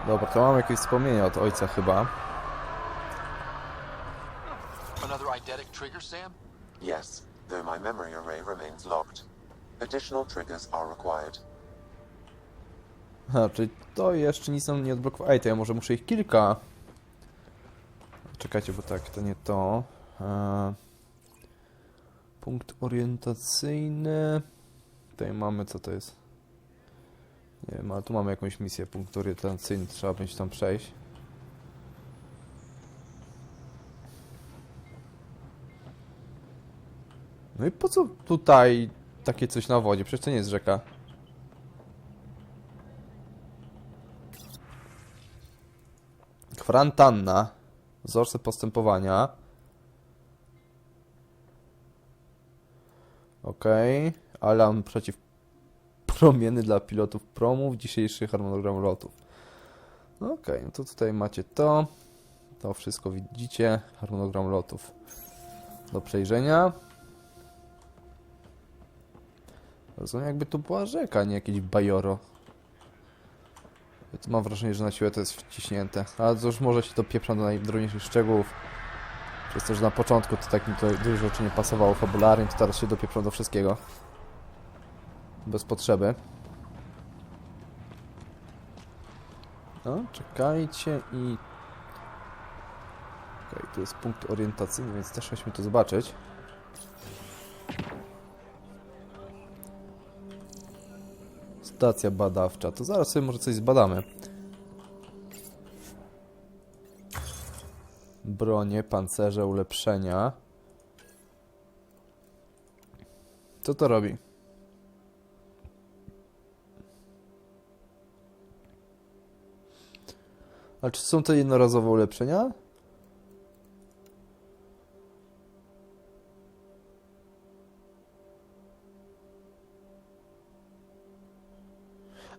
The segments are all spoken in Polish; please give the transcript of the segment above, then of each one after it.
Dobra, to mam jakieś wspomnienia od ojca chyba. Another eidetic trigger, Sam? Yes, though my memory array remains locked. Additional triggers are required. Aha, czyli to jeszcze nic nam nie odblokowało. Ej, to ja może muszę ich kilka. Czekajcie, bo tak, to nie to. Punkt orientacyjny. Tutaj mamy, co to jest? Nie wiem, ale tu mamy jakąś misję. Punkt orientacyjny, trzeba będzie tam przejść. No i po co tutaj takie coś na wodzie? Przecież to nie jest rzeka. Kwarantanna. Wzorce postępowania. Okej. Alarm przeciwpromienny dla pilotów promów. Dzisiejszy harmonogram lotów. Okej, no to tutaj macie to. To wszystko widzicie. Harmonogram lotów. Do przejrzenia. Rozumiem, jakby tu była rzeka, nie jakieś bajoro. Mam wrażenie, że na siłę to jest wciśnięte. Ale to już może się dopieprzam do najdrobniejszych szczegółów. Przez to, że na początku to tak mi to dużo rzeczy nie pasowało fabularnie, to teraz się dopieprzam do wszystkiego. Bez potrzeby. No, czekajcie i... Okej, tu jest punkt orientacyjny, więc też chodźmy to zobaczyć. Stacja badawcza. To zaraz sobie może coś zbadamy. Bronie, pancerze, ulepszenia. Co to robi? A czy są to jednorazowe ulepszenia?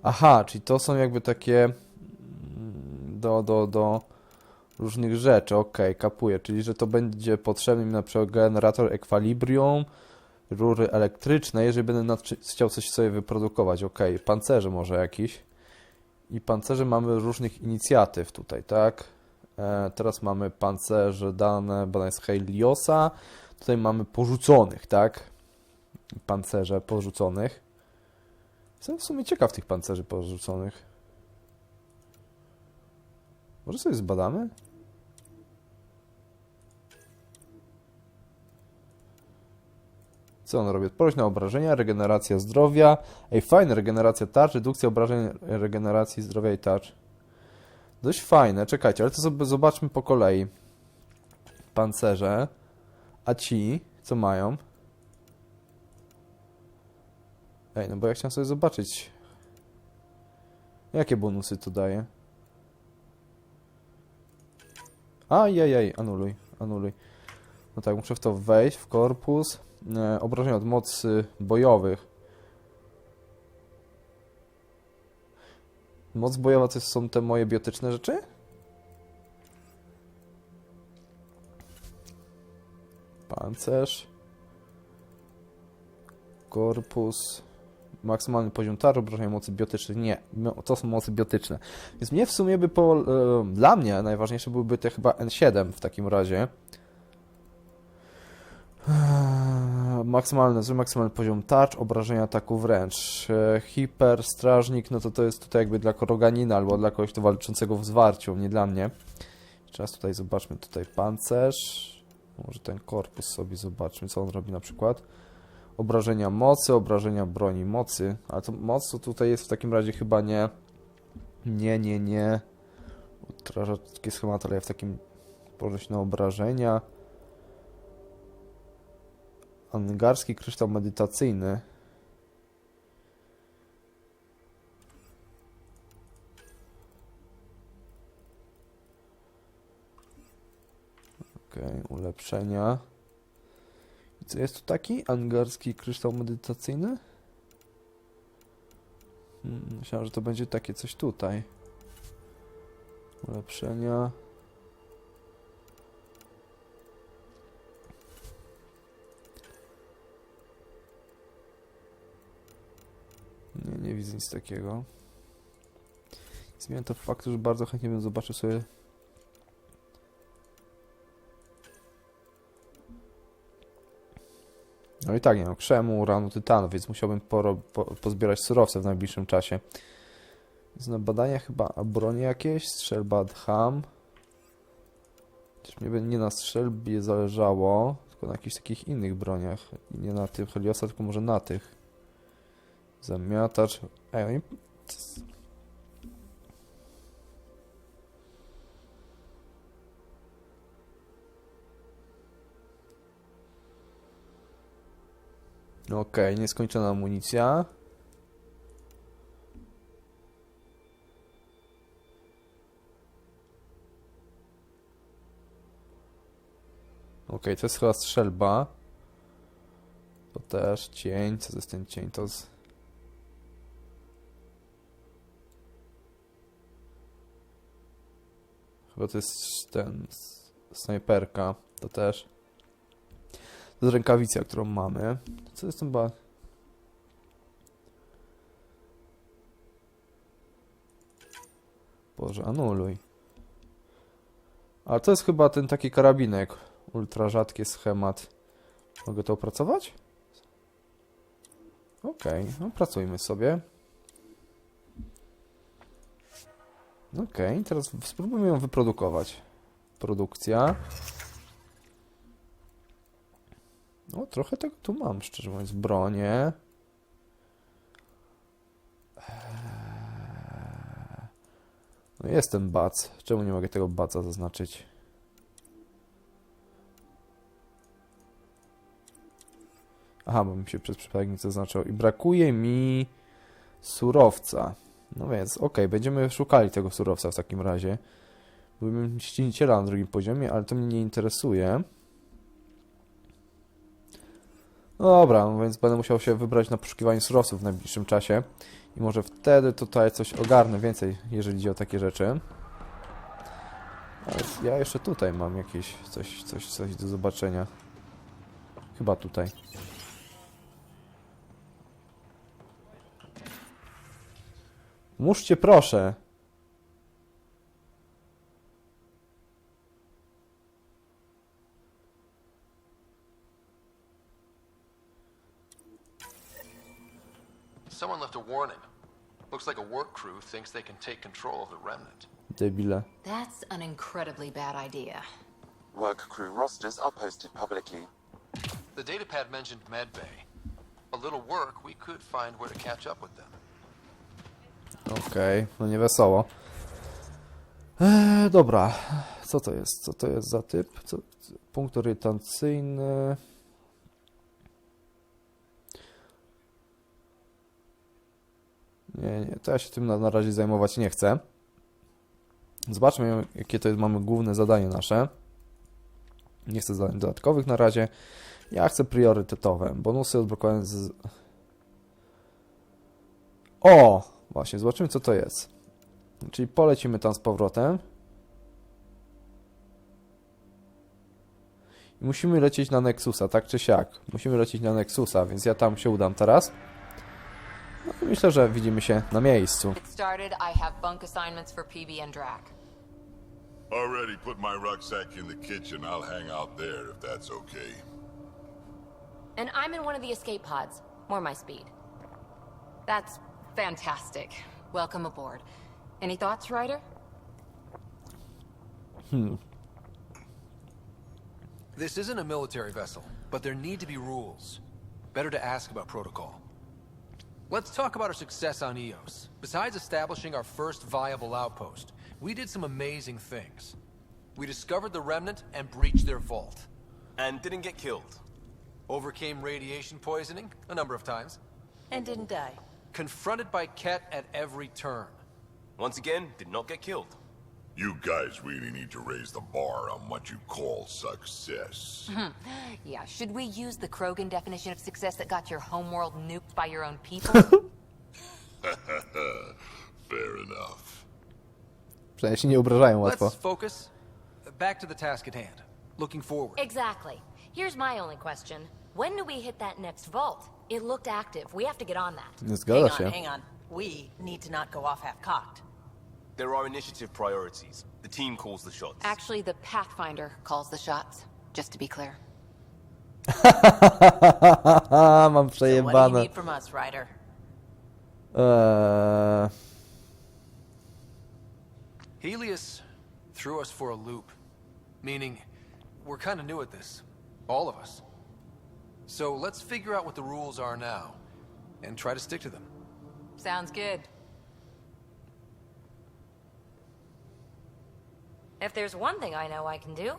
Aha, czyli to są jakby takie do różnych rzeczy. Okej, kapuję. Czyli, że to będzie potrzebny mi na przykład generator ekwilibrium, rury elektryczne, jeżeli będę chciał coś sobie wyprodukować. Okej, pancerze może jakiś. I pancerze mamy różnych inicjatyw tutaj, tak? Teraz mamy pancerze dane badania z Heliosa. Tutaj mamy porzuconych, tak? Pancerze porzuconych. Jestem w sumie ciekaw tych pancerzy porzuconych. Może sobie zbadamy? Co on robi? Odporność na obrażenia, regeneracja zdrowia. Ej, fajne, regeneracja tarcz, redukcja obrażeń, regeneracji zdrowia i tarcz. Dość fajne, czekajcie, ale to sobie zobaczmy po kolei. Pancerze. A ci, co mają? Ej, no bo ja chciałem sobie zobaczyć. Jakie bonusy to daje? Ajajaj, anuluj, anuluj. No tak, muszę w to wejść, w korpus. Obrażenia od mocy bojowych. Moc bojowa to są te moje biotyczne rzeczy? Pancerz. Korpus. Maksymalny poziom tarczy, obrażenia mocy biotycznych. Nie, to są mocy biotyczne. Więc mnie w sumie by dla mnie najważniejsze byłyby te chyba N7 w takim razie. Maksymalny poziom tarcz, obrażenia ataku wręcz. Hiper, strażnik, no to jest tutaj jakby dla koroganina albo dla kogoś to walczącego w zwarciu, nie dla mnie. Teraz tutaj zobaczmy tutaj pancerz. Może ten korpus sobie zobaczmy, co on robi na przykład. Obrażenia mocy, obrażenia broni mocy. Ale to moc to tutaj jest w takim razie chyba nie. Nie. Utraża takie schematy, ale ja w takim położyć na obrażenia. Angarski kryształ medytacyjny. Okej, ulepszenia. I co jest tu taki? Angarski kryształ medytacyjny? Myślałem, że to będzie takie coś tutaj. Ulepszenia. Nie widzę nic takiego. Zmieniam to faktu, że bardzo chętnie bym zobaczył sobie... No i tak, nie mam krzemu, uranu, tytanu, więc musiałbym pozbierać surowce w najbliższym czasie. Więc na badania chyba bronie jakieś, strzelba ham. Chociaż mnie nie na strzelbie zależało, tylko na jakichś takich innych broniach. Nie na tym Heliosa, tylko może na tych. Zamiatacz. Oni... Okej, nieskończona amunicja. Okej, to jest chyba strzelba. To też cień. Co to jest ten cień? To jest... Chyba to jest ten... snajperka. To też. To jest rękawica, którą mamy. Co jest ten ba... Boże, anuluj. Ale to jest chyba ten taki karabinek. Ultra rzadki schemat. Mogę to opracować? Okej, no pracujmy sobie. Okej, teraz spróbujmy ją wyprodukować. Produkcja. No, trochę tego tu mam, szczerze mówiąc. Bronię. No jest ten bac. Czemu nie mogę tego baca zaznaczyć? Aha, bo mi się przez przypadek nic zaznaczyło. I brakuje mi surowca. No więc, okej, będziemy szukali tego surowca w takim razie. Byłbym ścięciela na drugim poziomie, ale to mnie nie interesuje. No dobra, no więc będę musiał się wybrać na poszukiwanie surowców w najbliższym czasie. I może wtedy tutaj coś ogarnę więcej, jeżeli idzie o takie rzeczy. Ale ja jeszcze tutaj mam jakieś coś do zobaczenia. Chyba tutaj. Mówcie proszę. Someone left a warning. Looks like a work crew thinks they can take control of the remnant. Debile. That's an incredibly bad idea. Work crew rosters are posted publicly. The datapad mentioned medbay. A little work, we could find where to catch up with them. Okej, no nie wesoło. Dobra, co to jest? Co to jest za typ? Punkt orientacyjny. Nie, to ja się tym na razie zajmować nie chcę. Zobaczmy, jakie to jest, mamy główne zadanie nasze. Nie chcę zadań dodatkowych na razie. Ja chcę priorytetowe. Bonusy odblokowane z... O! Właśnie, zobaczymy, co to jest. Czyli polecimy tam z powrotem. I musimy lecieć na Nexusa, tak czy siak. Musimy lecieć na Nexusa, więc ja tam się udam teraz. No i myślę, że widzimy się na miejscu. Get started. I have bunk assignments for PB and Drac. Already put my rucksack in the kitchen. I'll hang out there if that's okay. And I'm in one of the escape pods. More my speed. That's fantastic. Welcome aboard. Any thoughts, Ryder? This isn't a military vessel, but there need to be rules. Better to ask about protocol. Let's talk about our success on Eos. Besides establishing our first viable outpost, we did some amazing things. We discovered the remnant and breached their vault. And didn't get killed. Overcame radiation poisoning a number of times. And didn't die. Confronted by Ket at every turn. Once again, did not get killed. You guys really need to raise the bar on what you call success. Yeah, should we use the Krogan definition of success that got your homeworld nuked by your own people? Fair enough. Przynajmniej się nie obrażają łatwo. Let's focus. Back to the task at hand. Looking forward. Exactly. Here's my only question. When do we hit that next vault? It looked active. We have to get on that. Nie zgadza się. Hang on. We need to not go off half-cocked. There are initiative priorities. The team calls the shots. Actually, the Pathfinder calls the shots, just to be clear. Mam So what do you przejebane. need from us, Ryder? Helios threw us for a loop, meaning we're kind of new at this, all of us. So let's figure out what the rules are now, and try to stick to them. Sounds good. If there's one thing I know I can do,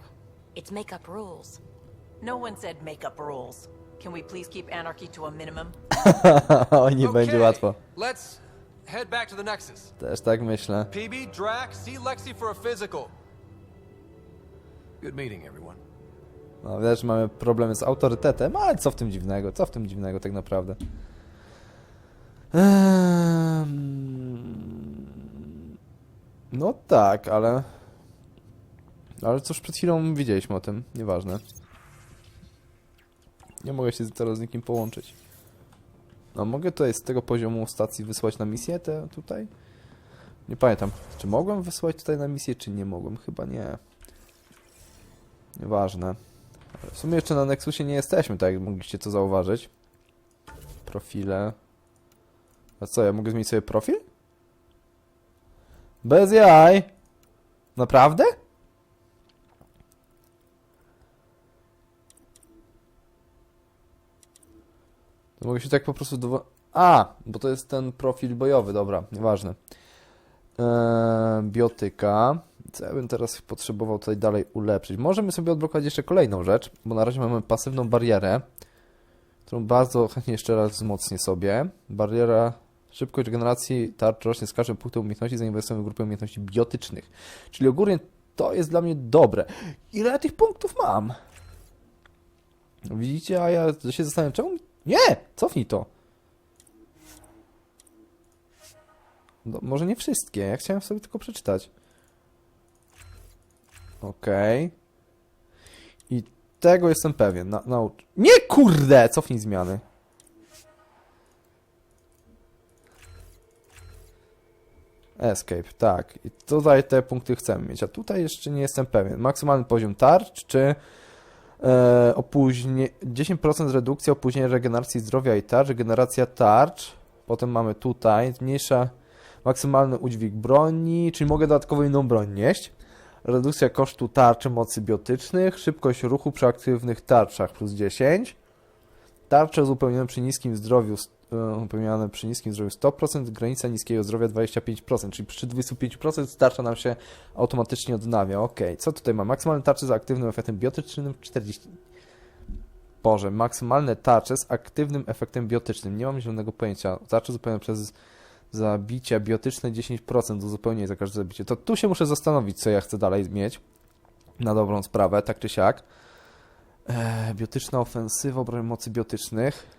it's make up rules. No one said make up rules. Can we please keep anarchy to a minimum? O, nie będzie łatwo. Let's head back to the Nexus. Też tak myślę. PB, Drac, see Lexi for a physical. Good meeting, everyone. No, wiesz, mamy problemy z autorytetem, ale co w tym dziwnego? Co w tym dziwnego tak naprawdę? No tak, ale... Ale cóż, przed chwilą widzieliśmy o tym, nieważne. Nie mogę się teraz z nikim połączyć. No, mogę tutaj z tego poziomu stacji wysłać na misję te tutaj? Nie pamiętam, czy mogłem wysłać tutaj na misję, czy nie mogłem? Chyba nie. Nieważne. Ale w sumie jeszcze na Nexusie nie jesteśmy, tak jak mogliście to zauważyć. Profile. A co, ja mogę zmienić sobie profil? Bez jaj! Naprawdę? To mogę się tak po prostu A! Bo to jest ten profil bojowy, dobra, nieważne. Biotyka. Co ja bym teraz potrzebował tutaj dalej ulepszyć? Możemy sobie odblokować jeszcze kolejną rzecz, bo na razie mamy pasywną barierę, którą bardzo chętnie jeszcze raz wzmocnię sobie. Bariera, szybkość regeneracji tarczy rośnie z każdym punktem umiejętności, zainwestujemy w grupę umiejętności biotycznych. Czyli ogólnie to jest dla mnie dobre. Ile ja tych punktów mam? Widzicie, a ja się zastanawiam, czemu... Nie! Cofnij to! No, może nie wszystkie, ja chciałem sobie tylko przeczytać. Okej. I tego jestem pewien. Nie, kurde! Cofnij zmiany. Escape, tak. I tutaj te punkty chcemy mieć, a tutaj jeszcze nie jestem pewien. Maksymalny poziom tarcz, czy 10% redukcja opóźnienia regeneracji zdrowia i tarcz, regeneracja tarcz. Potem mamy tutaj, zmniejsza maksymalny udźwig broni, czyli mogę dodatkowo inną broń nieść. Redukcja kosztu tarczy mocy biotycznych, szybkość ruchu przy aktywnych tarczach plus 10. Tarcze uzupełnione przy niskim zdrowiu 100%, granica niskiego zdrowia 25%, czyli przy 25% tarcza nam się automatycznie odnawia. Ok, co tutaj ma? Maksymalne tarcze z aktywnym efektem biotycznym 40. Boże, maksymalne tarcze z aktywnym efektem biotycznym. Nie mam zielonego pojęcia. Tarcze uzupełnione przez zabicia biotyczne 10% uzupełnienie za każde zabicie. To tu się muszę zastanowić, co ja chcę dalej mieć. Na dobrą sprawę, tak czy siak. Biotyczna ofensywa, broń mocy biotycznych.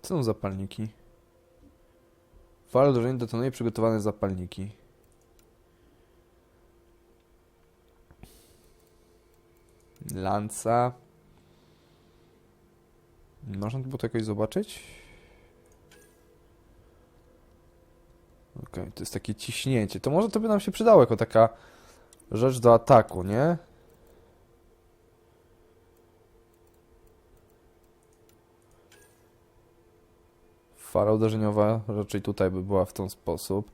Co są zapalniki? Fala uderzenia detonuje przygotowane zapalniki. Lanca. Można było to jakoś zobaczyć? Okej, to jest takie ciśnięcie. To może to by nam się przydało jako taka rzecz do ataku, nie? Fala uderzeniowa raczej tutaj by była w ten sposób.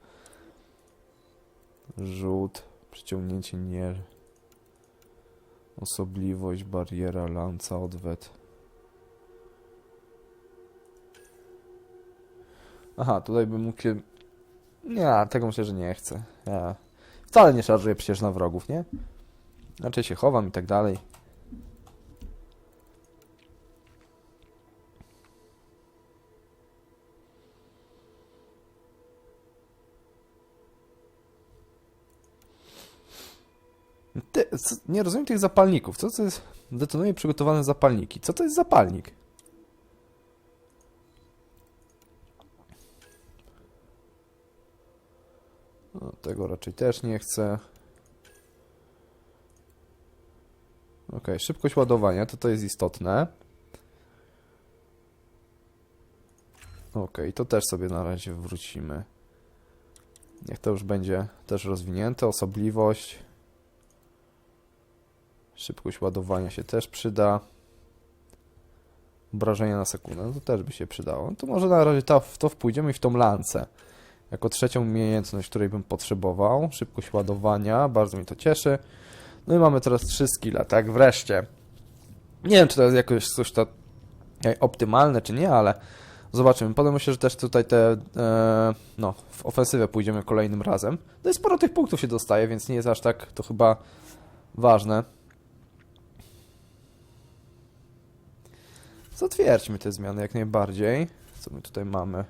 Rzut, przyciągnięcie nie. Osobliwość, bariera, lanca, odwet. Aha, tutaj bym mógł się... Nie, tego myślę, że nie chcę. Ja wcale nie szarżuję przecież na wrogów, nie? Raczej się chowam i tak dalej. Nie rozumiem tych zapalników. Co to jest? Detonuje przygotowane zapalniki. Co to jest zapalnik? No, tego raczej też nie chcę. Ok, szybkość ładowania, to jest istotne. Ok, to też sobie na razie wrócimy. Niech to już będzie też rozwinięte. Osobliwość. Szybkość ładowania się też przyda. Obrażenia na sekundę, no to też by się przydało. No to może na razie to pójdziemy w tą lancę. Jako trzecią umiejętność, której bym potrzebował. Szybkość ładowania, bardzo mnie to cieszy. No i mamy teraz 3 skille, tak? Wreszcie. Nie wiem, czy to jest jakoś coś to optymalne, czy nie, ale zobaczymy. Potem myślę, że też tutaj no, w ofensywę pójdziemy kolejnym razem. No i sporo tych punktów się dostaje, więc nie jest aż tak to chyba ważne. Zatwierdźmy te zmiany jak najbardziej. Co my tutaj mamy?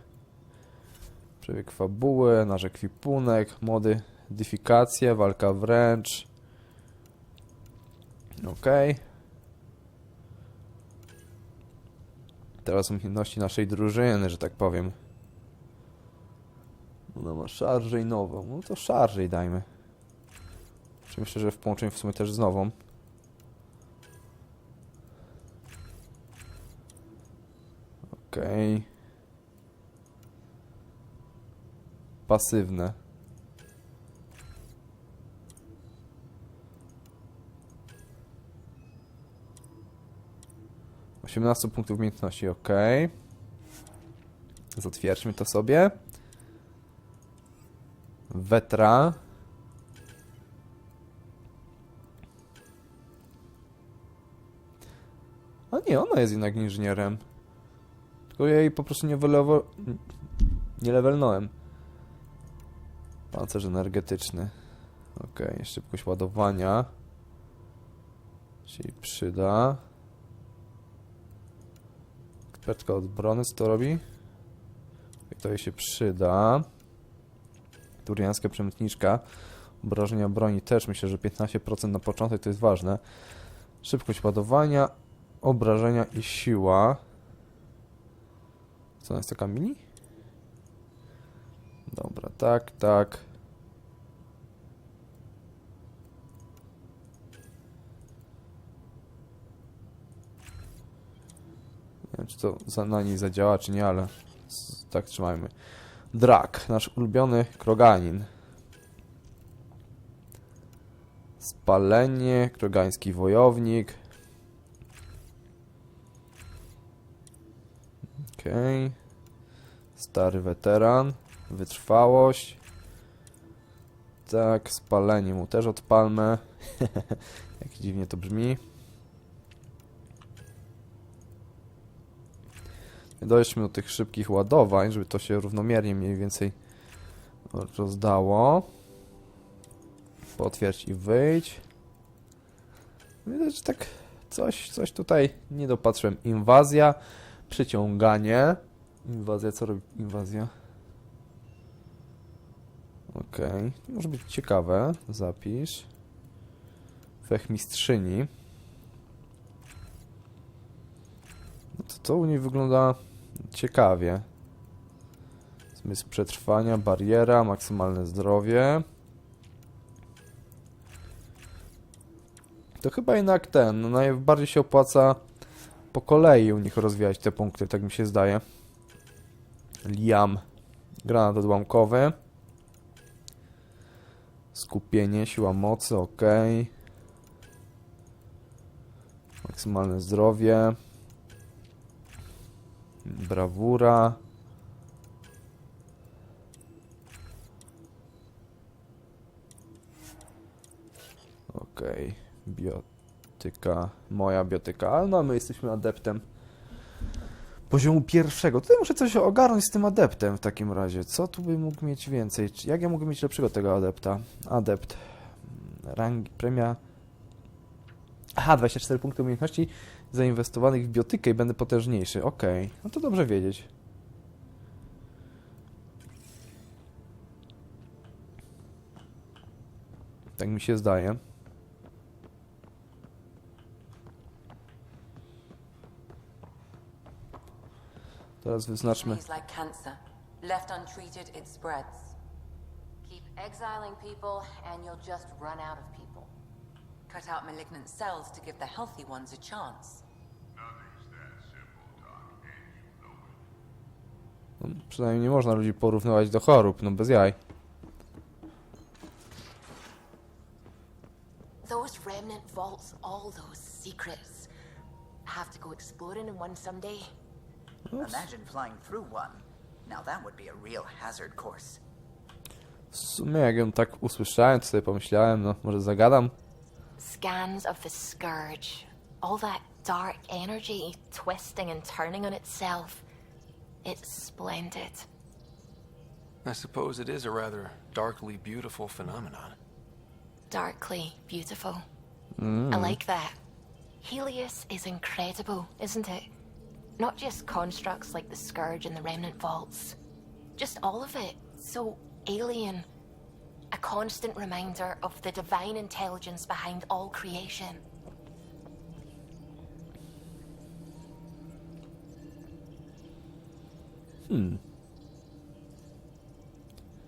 Przebieg fabuły, nasz ekwipunek, modyfikacje, walka wręcz. Ok. Teraz umiejętności naszej drużyny, że tak powiem. Ona ma szarżę i nową. No to szarżę dajmy. Myślę, że w połączeniu w sumie też z nową. Okej. Pasywne. - 18 punktów umiejętności, ok. Zatwierdźmy to sobie. Wetra. A nie, ona jest jednak inżynierem. Tylko ja jej po prostu nie levelnąłem. Pancerz energetyczny. Ok, szybkość ładowania się jej przyda. Ekspertka od obrony, co to robi? To jej się przyda. Turiańska przemytniczka. Obrażenia broni też myślę, że 15% na początek to jest ważne. Szybkość ładowania, obrażenia i siła. Co ona jest taka mini? Dobra, tak, tak. Nie wiem, czy to na niej zadziała, czy nie, ale tak trzymajmy. Drak, nasz ulubiony kroganin. Spalenie, krogański wojownik. Okej. Stary weteran. Wytrwałość. Tak, spalenie mu też odpalmy. Jak dziwnie to brzmi. Dojdźmy do tych szybkich ładowań, żeby to się równomiernie mniej więcej rozdało. Potwierdź i wyjdź. Widać, że tak coś tutaj nie dopatrzyłem. Inwazja, przyciąganie. Inwazja, co robi inwazja? Okej, może być ciekawe. Zapisz. Wszechmistrzyni. No to u niej wygląda ciekawie. Zmysł przetrwania, bariera, maksymalne zdrowie. To chyba jednak no najbardziej się opłaca po kolei u nich rozwijać te punkty, tak mi się zdaje. Liam. Granat odłamkowy. Skupienie, siła mocy, ok. Maksymalne zdrowie. Brawura. Okej. Biotyka. Moja biotyka. Ale no, my jesteśmy adeptem poziomu pierwszego. Tutaj muszę coś ogarnąć z tym adeptem w takim razie. Co tu bym mógł mieć więcej? Jak ja mogę mieć lepszego tego adepta? Adept. Rangi, premia. Aha, 24 punkty umiejętności zainwestowanych w biotykę i będę potężniejszy. Okej. No to dobrze wiedzieć. Tak mi się zdaje. Teraz wyznaczmy. Like cancer. Left untreated, it spreads. Keep exiling people, and you'll just run out of people. Cut out malignant cells to give the healthy ones a chance. Nothing's that simple, Doc, and you know it. No, przynajmniej nie można ludzi porównywać do chorób, no bez jaj. Those remnant vaults, all those secrets. Have to go exploring in one someday. Imagine flying through one. Now that would be a real hazard course. W sumie jak ją tak usłyszałem, to sobie pomyślałem, no może zagadam. Scans of the scourge. All that dark energy twisting and turning on itself. It's splendid. I suppose it is a rather darkly beautiful phenomenon. Darkly beautiful. I like that. Helios is incredible, isn't it? Not just constructs like the Scourge and the Remnant Vaults. Just all of it. So alien. A constant reminder of the divine intelligence behind all creation.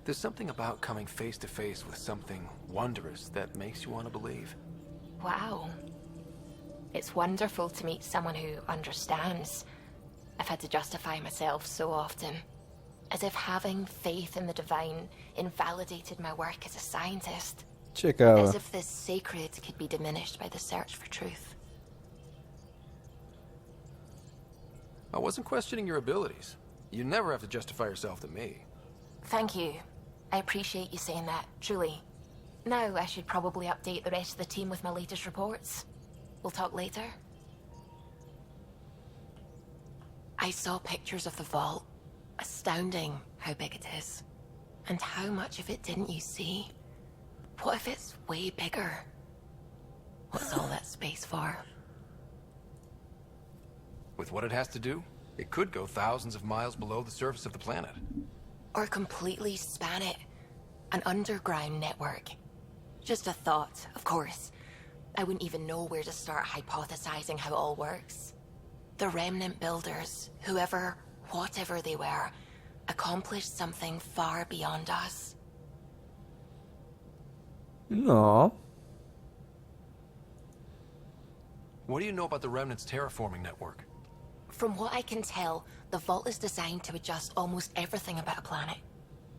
There's something about coming face to face with something wondrous that makes you want to believe. Wow. It's wonderful to meet someone who understands. I've had to justify myself so often. As if having faith in the divine invalidated my work as a scientist. Ciekawe. As if the sacred could be diminished by the search for truth. I wasn't questioning your abilities. You never have to justify yourself to me. Thank you. I appreciate you saying that, truly. Now I should probably update the rest of the team with my latest reports. We'll talk later. I saw pictures of the vault. Astounding how big it is. And how much of it didn't you see? What if it's way bigger? What's all that space for? With what it has to do, it could go thousands of miles below the surface of the planet. Or completely span it. An underground network. Just a thought, of course. I wouldn't even know where to start hypothesizing how it all works. The remnant builders, whoever, whatever they were, accomplished something far beyond us. No. What do you know about the Remnant's terraforming network? From what I can tell, the vault is designed to adjust almost everything about a planet.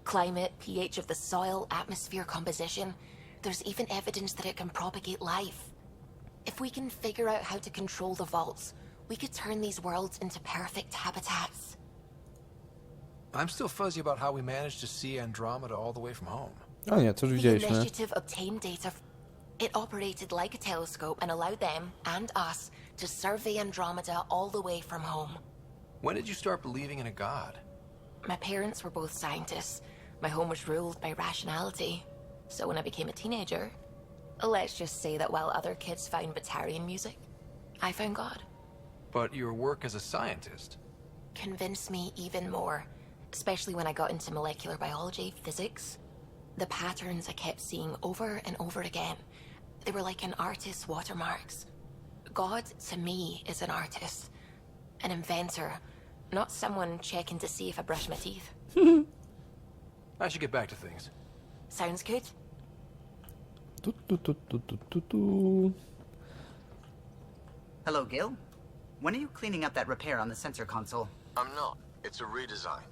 Climate, pH of the soil, atmosphere composition. There's even evidence that it can propagate life. If we can figure out how to control the vaults, we could turn these worlds into perfect habitats. I'm still fuzzy about how we managed to see Andromeda all the way from home. A nie, to już The widzieliśmy. initiative obtained data. It operated like a telescope and allowed them, and us, to survey Andromeda all the way from home. When did you start believing in a god? My parents were both scientists. My home was ruled by rationality. So when I became a teenager, let's just say that while other kids found Batarian music, I found God. But your work as a scientist? Convinced me even more, especially when I got into molecular biology, physics. The patterns I kept seeing over and over again, they were like an artist's watermarks. God, to me, is an artist. An inventor, not someone checking to see if I brush my teeth. I should get back to things. Sounds good? Tu. Hello, Gil. When are you cleaning up that repair on the sensor console? I'm not. It's a redesign.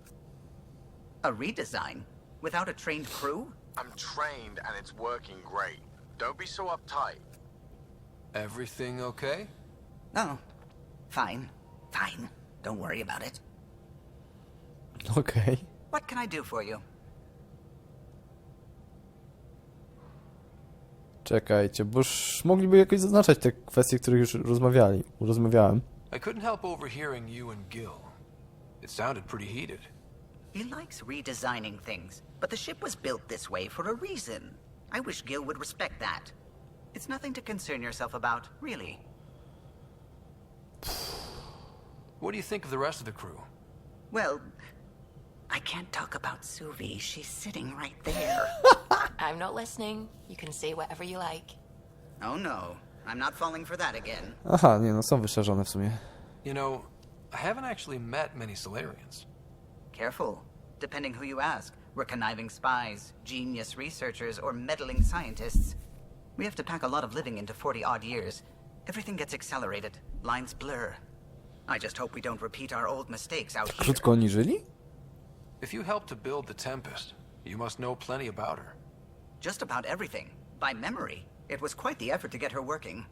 A redesign? Without a trained crew? I'm trained and it's working great. Don't be so uptight. Everything okay? Oh, fine. Fine. Don't worry about it. Okej. What can I do for you? Czekajcie, bo już mogliby jakoś zaznaczać te kwestie, których już rozmawiałem. I couldn't help overhearing you and Gil. It sounded pretty heated. He likes redesigning things, but the ship was built this way for a reason. I wish Gil would respect that. It's nothing to concern yourself about, really. What do you think of the rest of the crew? Well, I can't talk about Suvi. She's sitting right there. I'm not listening. You can say whatever you like. Oh no, I'm not falling for that again. Aha, nie no, są wyszerzone w sumie. You know, I haven't actually met many Solarians. Careful. Depending who you ask, we're conniving spies, genius researchers, or meddling scientists. We have to pack a lot of living into 40-odd years. Everything gets accelerated. Lines blur. I just hope we don't repeat our old mistakes out here. Krótko oni żyli? If you helped to build the Tempest, you must know plenty about her. Just about everything. By memory. It was quite the effort to get her working.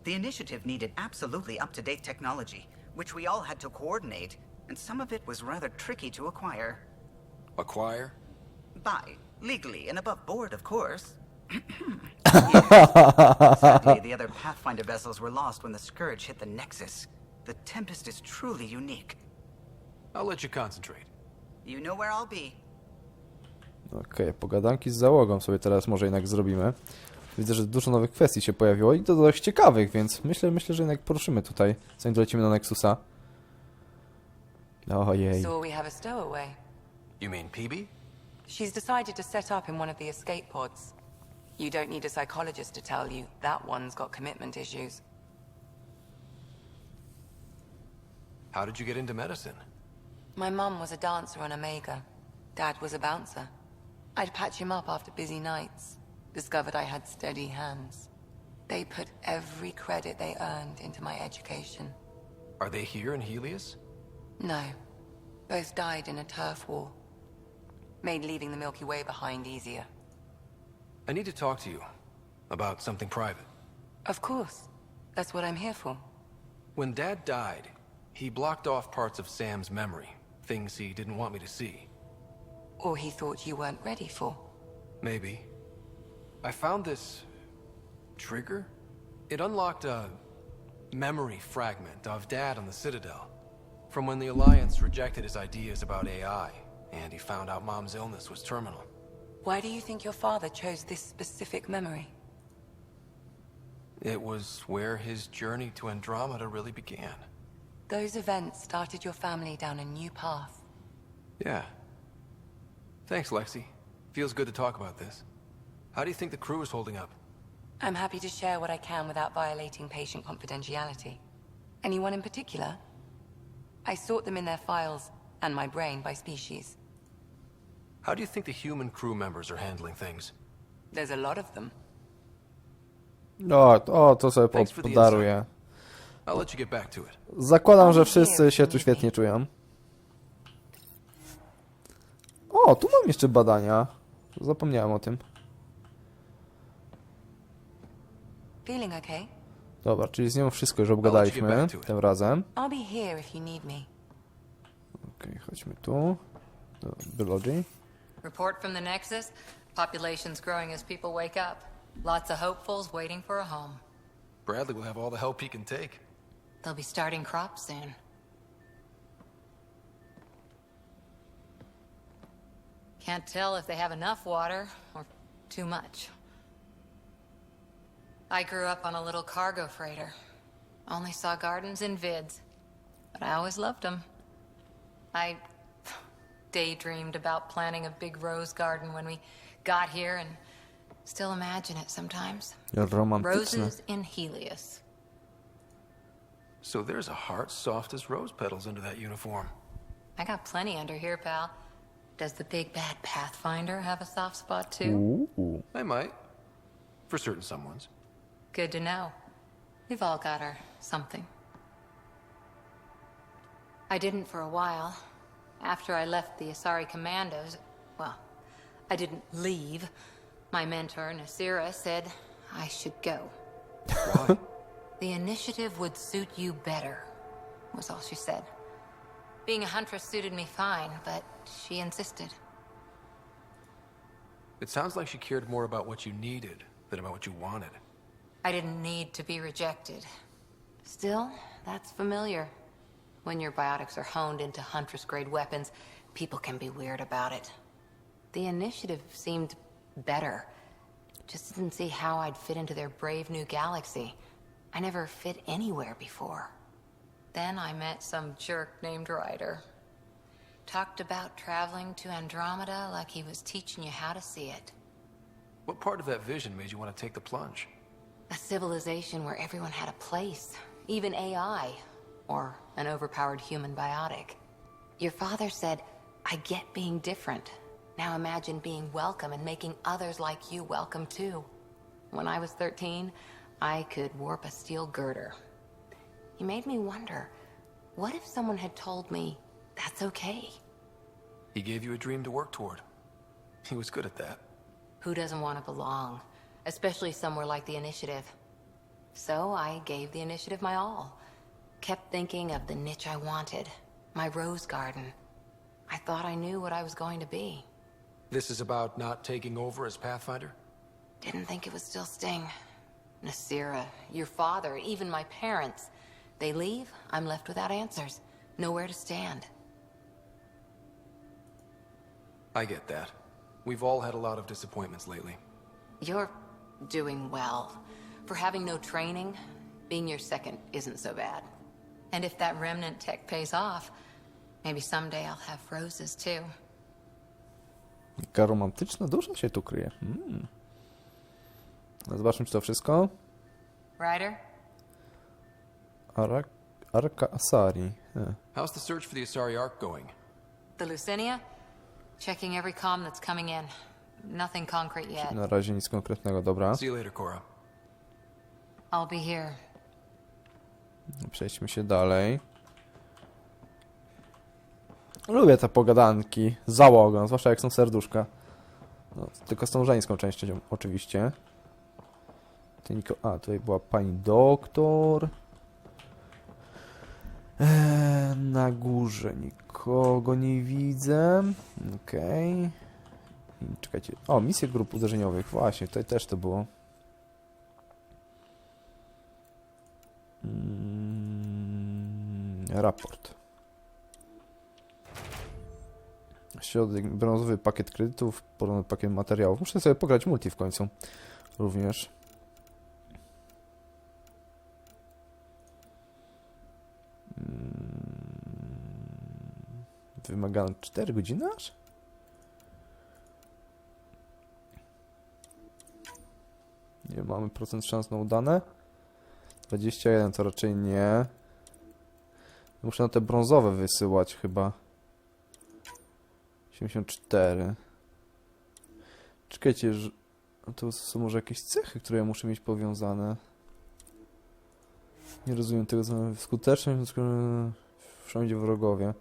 The initiative needed absolutely up-to-date technology, which we all had to coordinate, and some of it was rather tricky to acquire. Acquire? Buy. Legally and above board, of course. Yes. Sadly, the other Pathfinder vessels were lost when the Scourge hit the Nexus. The Tempest is truly unique. I'll let you concentrate. You know where I'll be. Okej, pogadanki z załogą sobie teraz może jednak zrobimy. Widzę, że dużo nowych kwestii się pojawiło i to dość ciekawych, więc myślę, że jednak poruszymy tutaj, zanim dolecimy na Nexusa. Ojej. So we have a stowaway. You mean PB? She's decided to set up in one of the escape pods. You don't need a psychologist to tell you that one's got commitment issues. How did you get into medicine? My mum was a dancer on Omega. Dad was a bouncer. I'd patch him up after busy nights. Discovered I had steady hands. They put every credit they earned into my education. Are they here in Helios? No. Both died in a turf war. Made leaving the Milky Way behind easier. I need to talk to you about something private. Of course. That's what I'm here for. When Dad died, he blocked off parts of Sam's memory, things he didn't want me to see. Or he thought you weren't ready for. Maybe. I found this trigger. It unlocked a memory fragment of Dad on the Citadel, from when the Alliance rejected his ideas about AI, and he found out Mom's illness was terminal. Why do you think your father chose this specific memory? It was where his journey to Andromeda really began. Those events started your family down a new path. Yeah. Thanks, Lexi. Feels good to talk about this. How do you think the crew is holding up? I'm happy to share what I can without violating patient confidentiality. Anyone in particular? I sort them in their files, and my brain, by species. How do you think the human crew members are handling things? There's a lot of them. To sobie podaruję. I'll let you get back to it. Zakładam, że wszyscy się tu świetnie czują. O, tu mam jeszcze badania. Zapomniałem o tym. Feeling okay? Dobra, czyli z nią wszystko już obgadaliśmy tym razem. I'll be here if you need me. Okej, chodźmy tu. Do biologii. Report from the Nexus. Population's growing as people wake up. Lots of hopefuls waiting for a home. Bradley will have all the help he can take. They'll be starting crops soon. Can't tell if they have enough water or too much. I grew up on a little cargo freighter. Only saw gardens in vids, but I always loved them. I daydreamed about planting a big rose garden when we got here and still imagine it sometimes. Roses in Helios. So there's a heart soft as rose petals under that uniform. I got plenty under here, pal. Does the big bad Pathfinder have a soft spot too? Ooh. I might. For certain someones. Good to know. We've all got our something. I didn't for a while. After I left the Asari Commandos, well, I didn't leave. My mentor, Nasira, said I should go. Why? The initiative would suit you better, was all she said. Being a huntress suited me fine, but she insisted. It sounds like she cared more about what you needed than about what you wanted. I didn't need to be rejected. Still, that's familiar. When your biotics are honed into Huntress-grade weapons, people can be weird about it. The initiative seemed better. Just didn't see how I'd fit into their brave new galaxy. I never fit anywhere before. Then I met some jerk named Ryder. Talked about traveling to Andromeda like he was teaching you how to see it. What part of that vision made you want to take the plunge? A civilization where everyone had a place, even AI, or an overpowered human biotic. Your father said, I get being different. Now imagine being welcome and making others like you welcome too. When I was 13, I could warp a steel girder. He made me wonder, what if someone had told me that's okay? He gave you a dream to work toward. He was good at that. Who doesn't want to belong? Especially somewhere like the Initiative. So I gave the Initiative my all. Kept thinking of the niche I wanted. My rose garden. I thought I knew what I was going to be. This is about not taking over as Pathfinder? Didn't think it would still sting. Nasira, your father, even my parents. They leave, I'm left without answers. Nowhere to stand. I get that. We've all had a lot of disappointments lately. You're doing well. For having no training, being your second isn't so bad. And if that remnant tech pays off, maybe someday I'll have roses too. Jaka romantyczna dusza się tu kryje. No zobaczmy, czy to wszystko. Ryder? Arka Asari. How's the search for the Asari Ark going? The Lucinia? Checking every comm that's coming in. Nothing concrete yet. Na razie nic konkretnego, dobra. See you later, Cora. I'll be here. Przejdźmy się dalej. Lubię te pogadanki z załogą, zwłaszcza jak są serduszka. No, tylko z tą żeńską częścią oczywiście. Tutaj była pani doktor. Na górze nikogo nie widzę. Okej. Czekajcie. O, misje grup uderzeniowych. Właśnie, tutaj też to było. Raport. Środek, brązowy pakiet kredytów, podobny pakiet materiałów. Muszę sobie pograć multi w końcu. Również. Wymagane 4 godziny aż? Nie mamy procent szans na udane. 21 to raczej nie. Muszę na te brązowe wysyłać chyba. 74. Czekajcie, że... to są może jakieś cechy, które ja muszę mieć powiązane. Nie rozumiem tego, co skuteczność wszędzie wrogowie.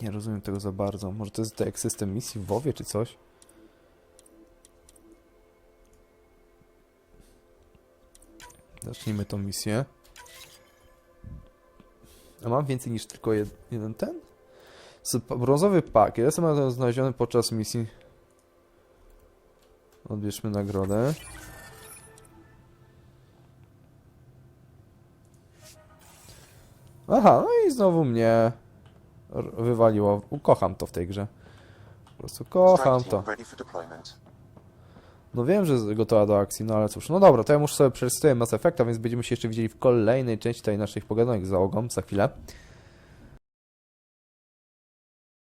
Nie rozumiem tego za bardzo. Może to jest tak jak system misji w WoWie czy coś? Zacznijmy tą misję. A mam więcej niż tylko jeden ten? Brązowy pakiet. Jestem znaleziony podczas misji. Odbierzmy nagrodę. Aha, no i znowu mnie wywaliło. Kocham to w tej grze. Po prostu kocham to. No wiem, że jest gotowa do akcji, no ale cóż. No dobra, to ja muszę sobie przeczytać Mass Effecta, więc będziemy się jeszcze widzieli w kolejnej części tej naszej pogadanek z załogą za chwilę.